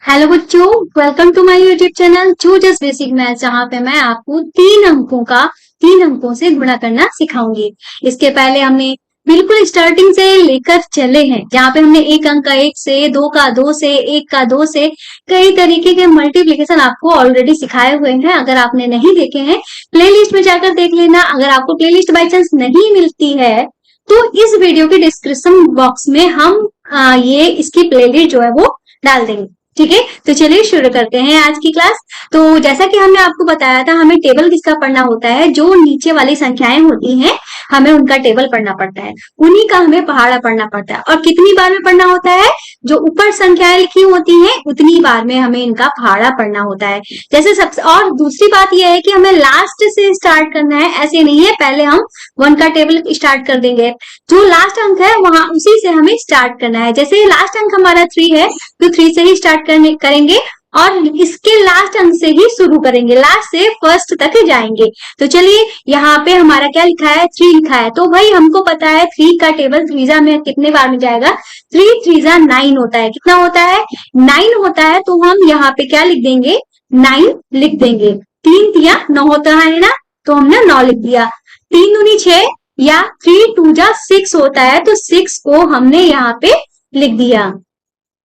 Hello बच्चों, welcome to my YouTube channel चू just basic maths, जहाँ पे मैं आपको 3 अंकों से गुणा करना सिखाऊंगी। इसके पहले हमने बिल्कुल स्टार्टिंग से लेकर चले हैं, जहाँ पे हमने 1 अंक का 1 से, 2 का 2 से, 1 का 2 से कई तरीके के मल्टीप्लिकेशन आपको ऑलरेडी सिखाए हुए हैं। अगर आपने नहीं देखे हैं, प्लेलिस्ट में जाकर देख लेना। अगर आपको प्लेलिस्ट बाई चांस नहीं मिलती है तो इस वीडियो के डिस्क्रिप्शन बॉक्स में हम ये इसकी प्लेलिस्ट जो है वो डाल देंगे। ठीक है, तो चलिए शुरू करते हैं आज की क्लास। तो जैसा कि हमने आपको बताया था, हमें टेबल किसका पढ़ना होता है, जो नीचे वाली संख्याएं होती हैं हमें उनका टेबल पढ़ना पड़ता है, उन्हीं का हमें पहाड़ा पढ़ना पड़ता है। और कितनी बार में पढ़ना होता है, जो ऊपर संख्याएं लिखी होती हैं उतनी बार में हमें इनका पहाड़ा पढ़ना होता है। जैसे सबसे और दूसरी बात यह है कि हमें लास्ट से स्टार्ट करना है, ऐसे नहीं है पहले हम 1 का टेबल स्टार्ट कर देंगे, जो लास्ट अंक है वहां उसी से हमें स्टार्ट करना है। जैसे लास्ट अंक हमारा 3 है तो 3 से ही स्टार्ट करेंगे और इसके लास्ट अंक से ही शुरू करेंगे, लास्ट से फर्स्ट तक जाएंगे। तो चलिए, यहाँ पे हमारा क्या लिखा है, 3 लिखा है। तो भाई हमको पता है 3 का टेबल 3 में कितने बार में जाएगा, 3 3 9 होता है। कितना होता है, 9 होता है। तो हम यहाँ पे क्या लिख देंगे, 9 लिख देंगे। 3 3 9 होता है ना, तो हमने 9 लिख दिया। 3 दूनी 6 या 3 2 6 होता है, तो 6 को हमने यहाँ पे लिख दिया।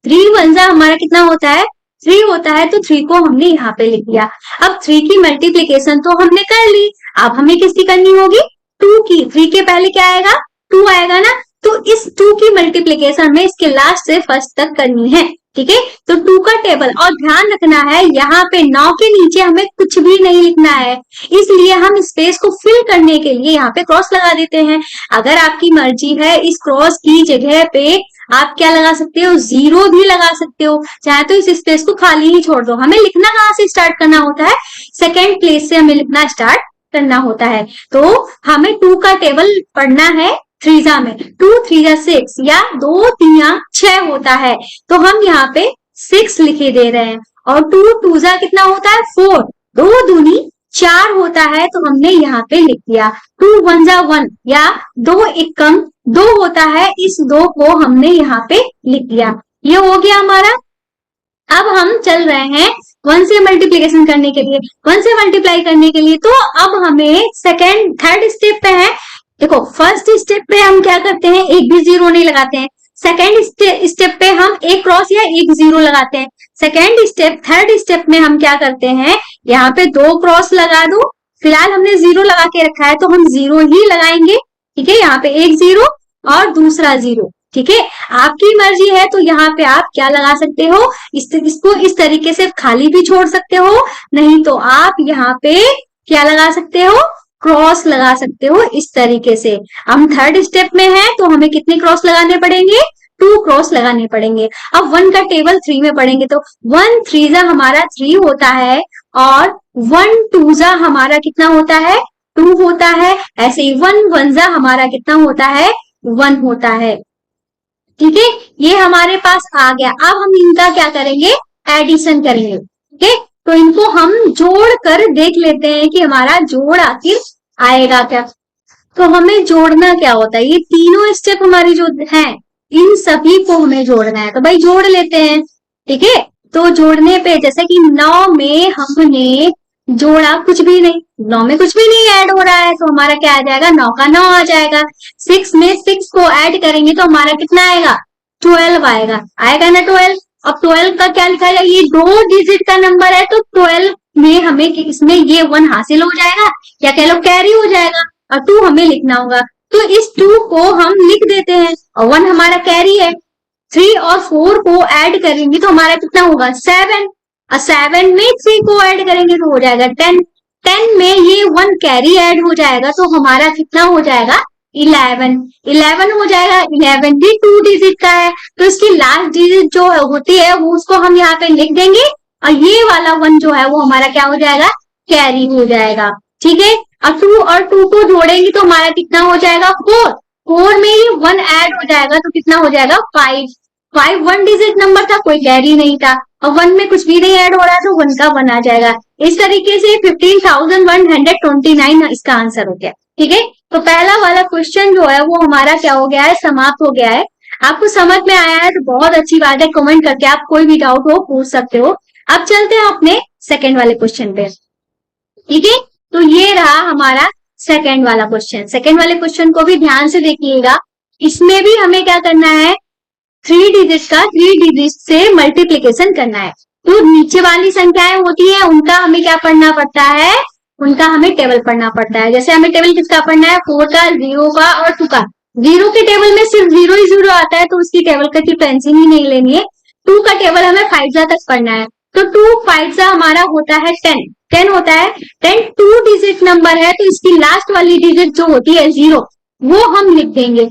3 1 हमारा कितना होता है, 3 होता है, तो 3 को हमने यहाँ पे लिख दिया। अब 3 की मल्टीप्लीकेशन तो हमने कर ली, अब हमें किसकी करनी होगी, 2 की। 3 के पहले क्या आएगा, 2 आएगा ना, तो इस 2 की मल्टीप्लीकेशन में इसके लास्ट से फर्स्ट तक करनी है। ठीक है, तो 2 का टेबल, और ध्यान रखना है यहाँ पे 9 के नीचे हमें कुछ भी नहीं लिखना है, इसलिए हम स्पेस को फिल करने के लिए यहाँ पे क्रॉस लगा देते हैं। अगर आपकी मर्जी है, इस क्रॉस की जगह पे आप क्या लगा सकते हो, 0 भी लगा सकते हो, चाहे तो इस स्पेस को खाली ही छोड़ दो। हमें लिखना कहाँ से स्टार्ट करना होता है, सेकेंड प्लेस से हमें लिखना स्टार्ट करना होता है। तो हमें 2 का टेबल पढ़ना है 3 में, 2 3 6 या 2 3 6 होता है, तो हम यहाँ पे 6 लिखे दे रहे हैं। और 2 2 कितना होता है, 4, 2 दूनी 4 होता है, तो हमने यहाँ पे लिख दिया। 2 1 1 या 2 एकम 2 होता है, इस 2 को हमने यहाँ पे लिख दिया। ये हो गया हमारा। अब हम चल रहे हैं 1 से मल्टीप्लीकेशन करने के लिए, 1 से मल्टीप्लाई करने के लिए। तो अब हमें थर्ड स्टेप पे है। देखो, फर्स्ट स्टेप पे हम क्या करते हैं, एक भी 0 नहीं लगाते हैं। सेकेंड स्टेप पे हम एक क्रॉस या एक 0 लगाते हैं। थर्ड स्टेप में हम क्या करते हैं, यहाँ पे 2 क्रॉस लगा दो। फिलहाल हमने 0 लगा के रखा है, तो हम 0 ही लगाएंगे। ठीक है, यहाँ पे एक 0 और दूसरा 0। ठीक है, आपकी मर्जी है, तो यहाँ पे आप क्या लगा सकते हो, इसको इस तरीके से खाली भी छोड़ सकते हो, नहीं तो आप यहाँ पे क्या लगा सकते हो, क्रॉस लगा सकते हो इस तरीके से। हम थर्ड स्टेप में हैं, तो हमें कितने क्रॉस लगाने पड़ेंगे, 2 क्रॉस लगाने पड़ेंगे। अब 1 का टेबल 3 में पढ़ेंगे, तो 1 3 हमारा 3 होता है, और 1 2 हमारा कितना होता है, 2 होता है। ऐसे ही 1 1 हमारा कितना होता है, 1 होता है। ठीक है, ये हमारे पास आ गया। अब हम इनका क्या करेंगे, एडिशन करेंगे। ठीक है, तो इनको हम जोड़ कर देख लेते हैं कि हमारा जोड़ आखिर आएगा क्या। तो हमें जोड़ना क्या होता है, ये तीनों स्टेप हमारी जो है, इन सभी को हमें जोड़ना है। तो भाई जोड़ लेते हैं। ठीक है, तो जोड़ने पे जैसे कि 9 में हमने जोड़ा कुछ भी नहीं, 9 में कुछ भी नहीं ऐड हो रहा है, तो हमारा क्या आ जाएगा, 9 का 9 आ जाएगा। 6 में 6 को ऐड करेंगे तो हमारा कितना आएगा, 12 आएगा ना 12। अब 12 का क्या लिखा है, ये 2 डिजिट का नंबर है, तो 12 में हमें इसमें ये 1 हासिल हो जाएगा, या कह लो कैरी हो जाएगा, और 2 हमें लिखना होगा। तो इस 2 को हम लिख देते हैं, और 1 हमारा कैरी है। 3 और 4 को ऐड करेंगे तो हमारा कितना होगा, 7। और 7 में 3 को ऐड करेंगे तो हो जाएगा 10। 10 में ये 1 कैरी ऐड हो जाएगा, तो हमारा कितना हो जाएगा, 11 हो जाएगा। 11 भी 2 डिजिट का है, तो इसकी लास्ट डिजिट जो होती है वो उसको हम यहाँ पे लिख देंगे, और ये वाला 1 जो है वो हमारा क्या हो जाएगा, कैरी हो जाएगा। ठीक है, और 2 को जोड़ेंगे तो हमारा कितना हो जाएगा, 4 में ये 1 ऐड हो जाएगा, तो कितना हो जाएगा, 5 1 डिजिट नंबर था, कोई कैरी नहीं था, और 1 में कुछ भी नहीं ऐड हो रहा, तो 1 का 1 आ जाएगा। इस तरीके से 15,129 इसका आंसर हो गया। ठीक है, तो पहला वाला क्वेश्चन जो है वो हमारा क्या हो गया है, समाप्त हो गया है। आपको समझ में आया है तो बहुत अच्छी बात है, कमेंट करके आप कोई भी डाउट हो पूछ सकते हो। अब चलते हैं अपने सेकंड वाले क्वेश्चन पे, ठीक है। तो ये रहा हमारा सेकंड वाला क्वेश्चन। सेकंड वाले क्वेश्चन को भी ध्यान से देखिएगा। इसमें भी हमें क्या करना है, 3 डिजिट का 3 डिजिट से मल्टीप्लीकेशन करना है। तो नीचे वाली संख्याएं होती है उनका हमें क्या पढ़ना पड़ता है, उनका हमें टेबल पढ़ना पड़ता है। जैसे हमें टेबल किसका पढ़ना है, 4 का, 0 का और 2 का। 0 के टेबल में सिर्फ 0 ही 0 आता है तो उसकी टेबल की टेंशन ही नहीं लेनी है। 2 का टेबल हमें 5 तक पढ़ना है, तो 2 5 हमारा होता है 10, 10 होता है। 10 2 डिजिट नंबर है तो इसकी लास्ट वाली डिजिट जो होती है 0, वो हम लिख देंगे।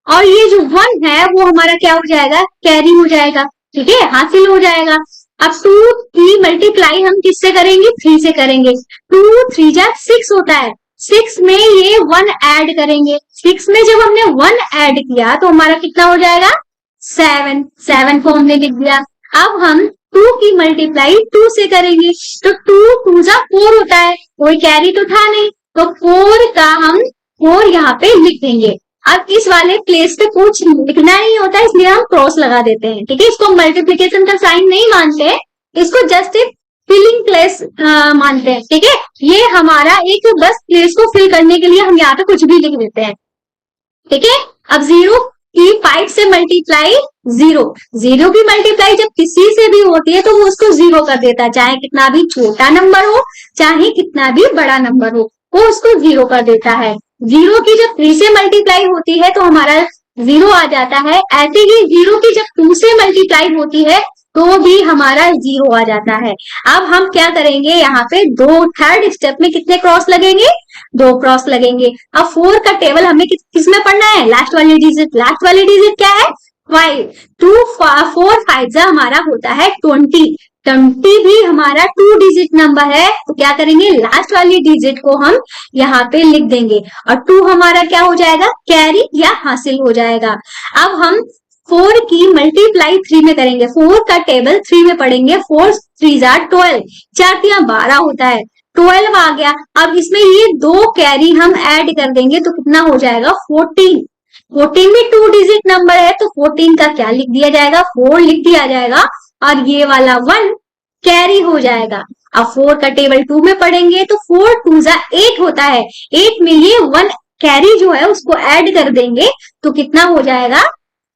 और ये जो 1 है वो हमारा क्या हो जाएगा, कैरी हो जाएगा, ठीक है, हासिल हो जाएगा। अब 2 की मल्टीप्लाई हम किससे करेंगे, 3 से करेंगे। 2 3 जा 6 होता है, 6 में ये 1 ऐड करेंगे। 6 में जब हमने 1 ऐड किया तो हमारा कितना हो जाएगा, 7, 7 को हमने लिख दिया। अब हम 2 की मल्टीप्लाई 2 से करेंगे, तो 2 2 जा 4 होता है, कोई कैरी तो था नहीं, तो 4 का हम 4 यहाँ पे लिख देंगे। अब इस वाले प्लेस पे कुछ लिखना नहीं होता है इसलिए हम क्रॉस लगा देते हैं, ठीक है। इसको मल्टीप्लीकेशन का साइन नहीं मानते, इसको जस्ट एक फिलिंग प्लेस मानते हैं, ठीक है। ये हमारा एक बस प्लेस को फिल करने के लिए हम यहाँ पे कुछ भी लिख देते हैं, ठीक है। अब 0 की 5 से मल्टीप्लाई 0, 0 की मल्टीप्लाई जब किसी से भी होती है तो वो उसको 0 कर देता है, चाहे कितना भी छोटा नंबर हो चाहे कितना भी बड़ा नंबर हो, वो उसको 0 कर देता है। 0 की जब 3 से मल्टीप्लाई होती है तो हमारा 0 आ जाता है। ऐसे ही 0 की जब 2 से मल्टीप्लाई होती है तो भी हमारा 0 आ जाता है। अब हम क्या करेंगे, यहाँ पे थर्ड स्टेप में कितने क्रॉस लगेंगे, 2 क्रॉस लगेंगे। अब 4 का टेबल हमें किसमें पढ़ना है, लास्ट वाली डिजिट। लास्ट वाली डिजिट क्या है, 5। 2 4 5 हमारा होता है 20। 20 भी हमारा 2 डिजिट नंबर है, तो क्या करेंगे, लास्ट वाली डिजिट को हम यहाँ पे लिख देंगे और 2 हमारा क्या हो जाएगा, कैरी या हासिल हो जाएगा। अब हम 4 की मल्टीप्लाई 3 में करेंगे, 4 का टेबल 3 में पढ़ेंगे। 4 3 जा 12, 4 3 12 होता है, 12 आ गया। अब इसमें ये 2 कैरी हम ऐड कर देंगे तो कितना हो जाएगा, 14। 14 भी 2 डिजिट नंबर है तो 14 का क्या लिख दिया जाएगा, 4 लिख दिया जाएगा और ये वाला 1 कैरी हो जाएगा। अब 4 का टेबल 2 में पढ़ेंगे तो 4 2 जा 8 होता है, 8 में ये 1 कैरी जो है उसको ऐड कर देंगे तो कितना हो जाएगा,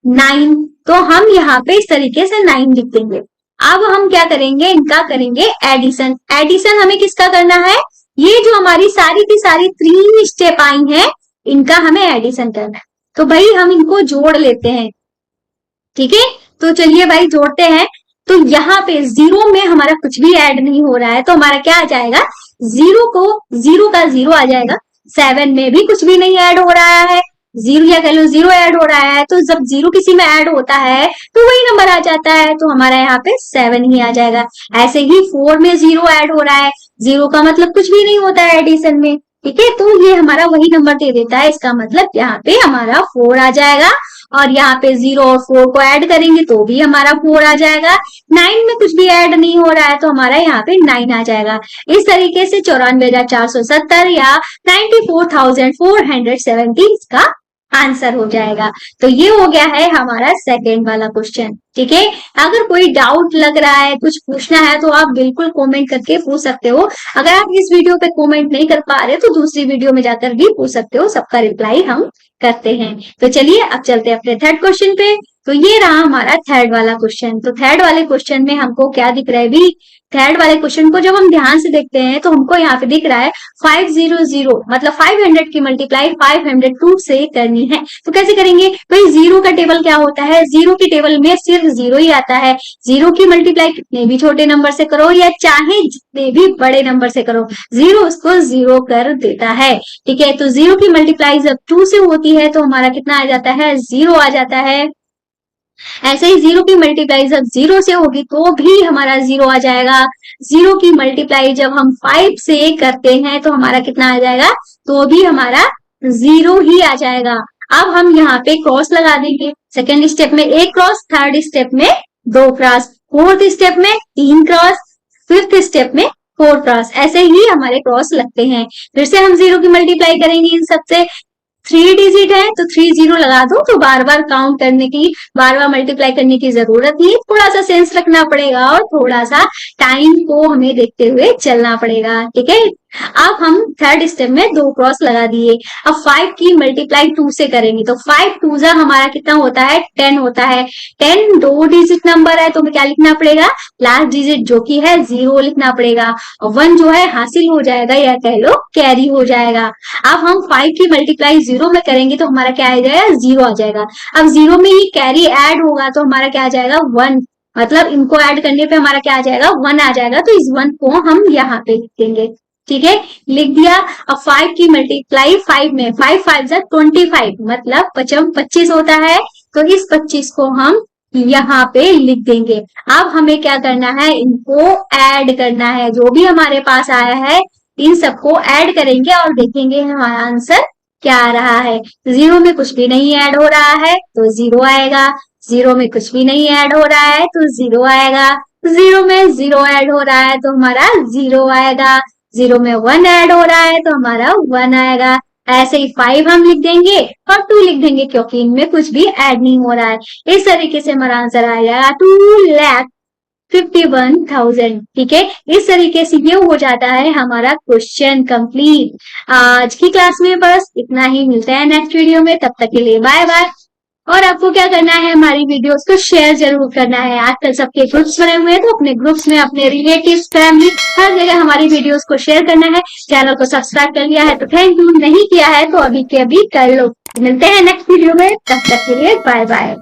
9। तो हम यहाँ पे इस तरीके से 9 लिख देंगे। अब हम क्या करेंगे, इनका करेंगे एडिशन। एडिशन हमें किसका करना है, ये जो हमारी सारी की सारी 3 स्टेप आई हैं इनका हमें एडिशन करना है। तो भाई हम इनको जोड़ लेते हैं, ठीक है। तो चलिए भाई जोड़ते हैं। तो यहाँ पे 0 में हमारा कुछ भी ऐड नहीं हो रहा है तो हमारा क्या आ जाएगा, 0 का 0 आ जाएगा। 7 में भी कुछ भी नहीं ऐड हो रहा है, 0 या कह लो 0 ऐड हो रहा है, तो जब 0 किसी में ऐड होता है तो वही नंबर आ जाता है, तो हमारा यहाँ पे 7 ही आ जाएगा। ऐसे ही 4 में 0 ऐड हो रहा है, 0 का मतलब कुछ भी नहीं होता है एडिशन में, ठीक है। तो ये हमारा वही नंबर दे देता है, इसका मतलब यहाँ पे हमारा 4 आ जाएगा। और यहाँ पे 0 और 4 को ऐड करेंगे तो भी हमारा 4 आ जाएगा। 9 में कुछ भी ऐड नहीं हो रहा है तो हमारा यहाँ पे 9 आ जाएगा। इस तरीके से 94,470 या 94,470 इसका आंसर हो जाएगा। तो ये हो गया है हमारा सेकेंड वाला क्वेश्चन, ठीक है। अगर कोई डाउट लग रहा है, कुछ पूछना है तो आप बिल्कुल कमेंट करके पूछ सकते हो। अगर आप इस वीडियो पे कमेंट नहीं कर पा रहे तो दूसरी वीडियो में जाकर भी पूछ सकते हो, सबका रिप्लाई हम करते हैं। तो चलिए अब चलते हैं अपने थर्ड क्वेश्चन पे। तो ये रहा हमारा थर्ड वाला क्वेश्चन। तो थर्ड वाले क्वेश्चन में हमको क्या दिख रहा है भी, थर्ड वाले क्वेश्चन को जब हम ध्यान से देखते हैं तो हमको यहाँ पे दिख रहा है 500, मतलब 500 की मल्टीप्लाई 502 से करनी है। तो कैसे करेंगे भाई, 0 का टेबल क्या होता है, 0 के टेबल में सिर्फ 0 ही आता है। 0 की मल्टीप्लाई कितने भी छोटे नंबर से करो या चाहे जितने भी बड़े नंबर से करो, 0 उसको 0 कर देता है, ठीक है। तो 0 की मल्टीप्लाई जब 2 से होती है तो हमारा कितना आ जाता है, 0 आ जाता है। ऐसे ही 0 की मल्टीप्लाई जब 0 से होगी तो भी हमारा 0 आ जाएगा। 0 की मल्टीप्लाई जब हम 5 से करते हैं तो हमारा कितना आ जाएगा, तो भी हमारा 0 ही आ जाएगा। अब हम यहाँ पे क्रॉस लगा देंगे। सेकेंड स्टेप में 1 क्रॉस, थर्ड स्टेप में 2 क्रॉस, फोर्थ स्टेप में 3 क्रॉस, फिफ्थ स्टेप में 4 क्रॉस। ऐसे ही हमारे क्रॉस लगते हैं। फिर से हम 0 की मल्टीप्लाई करेंगे इन सबसे, 3 डिजिट है तो 3 जीरो लगा दो, तो बार बार काउंट करने की, बार बार मल्टीप्लाई करने की जरूरत नहीं है। थोड़ा सा सेंस रखना पड़ेगा और थोड़ा सा टाइम को हमें देखते हुए चलना पड़ेगा, ठीक है। अब हम थर्ड स्टेप में 2 क्रॉस लगा दिए। अब 5 की मल्टीप्लाई 2 से करेंगे तो 5 टू जा हमारा कितना होता है, 10 होता है। 10 2 डिजिट नंबर है तो हमें क्या लिखना पड़ेगा, लास्ट डिजिट जो कि है 0 लिखना पड़ेगा। 1 जो है हासिल हो जाएगा या कह लो कैरी हो जाएगा। अब हम 5 की मल्टीप्लाई 0 में करेंगे तो हमारा क्या आ जाएगा, 0 आ जाएगा। अब 0 में ही कैरी ऐड होगा तो हमारा क्या आ जाएगा, 1, मतलब इनको ऐड करने पे हमारा क्या आ जाएगा, 1 आ जाएगा। तो इस 1 को हम यहाँ पे लिख देंगे, ठीक है, लिख दिया। अब 5 की मल्टीप्लाई 5 में, 5 5 जा 25, मतलब 25 होता है। तो इस 25 को हम यहाँ पे लिख देंगे। अब हमें क्या करना है, इनको ऐड करना है। जो भी हमारे पास आया है इन सबको ऐड करेंगे और देखेंगे हमारा आंसर क्या आ रहा है। 0 में कुछ भी नहीं ऐड हो रहा है तो 0 आएगा। 0 में कुछ भी नहीं ऐड हो रहा है तो 0 आएगा। 0 में 0 ऐड हो रहा है तो हमारा 0 आएगा। 0 में 1 ऐड हो रहा है तो हमारा 1 आएगा। ऐसे ही 5 हम लिख देंगे और 2 लिख देंगे क्योंकि इनमें कुछ भी ऐड नहीं हो रहा है। इस तरीके से हमारा आंसर आ जाएगा 2,51,000, ठीक है। इस तरीके से ये हो जाता है हमारा क्वेश्चन कंप्लीट। आज की क्लास में बस इतना ही, मिलते हैं नेक्स्ट वीडियो में, तब तक के लिए बाय बाय। और आपको क्या करना है, हमारी वीडियोस को शेयर जरूर करना है। आजकल सबके ग्रुप्स बने हुए हैं तो अपने ग्रुप्स में अपने रिलेटिव्स, फैमिली, हर जगह हमारी वीडियोस को शेयर करना है। चैनल को सब्सक्राइब कर लिया है तो थैंक यू, नहीं किया है तो अभी के अभी कर लो। मिलते हैं नेक्स्ट वीडियो में, तब तक के लिए बाय बाय।